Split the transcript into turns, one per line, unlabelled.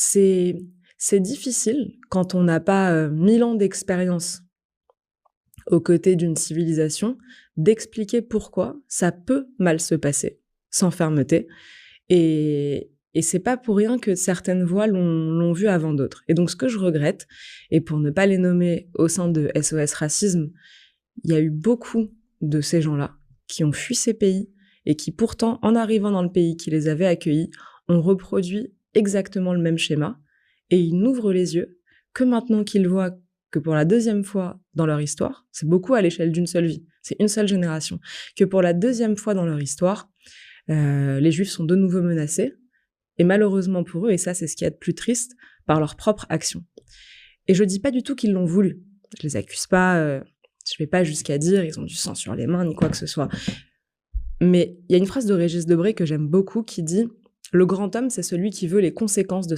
c'est c'est difficile quand on n'a pas, 1000 ans d'expérience aux côtés d'une civilisation, d'expliquer pourquoi ça peut mal se passer, sans fermeté et c'est pas pour rien que certaines voix l'ont vu avant d'autres et donc ce que je regrette et pour ne pas les nommer au sein de SOS Racisme, il y a eu beaucoup de ces gens-là qui ont fui ces pays et qui pourtant, en arrivant dans le pays qui les avait accueillis, ont reproduit exactement le même schéma et ils n'ouvrent les yeux que maintenant qu'ils voient que pour la 2e fois dans leur histoire, c'est beaucoup à l'échelle d'une seule vie, c'est une seule génération, que pour la 2e fois dans leur histoire, les juifs sont de nouveau menacés et malheureusement pour eux, et ça c'est ce qu'il y a de plus triste, par leur propre action. Et je dis pas du tout qu'ils l'ont voulu. Je les accuse pas, je vais pas jusqu'à dire ils ont du sang sur les mains ni quoi que ce soit. Mais il y a une phrase de Régis Debray que j'aime beaucoup qui dit: «Le grand homme, c'est celui qui veut les conséquences de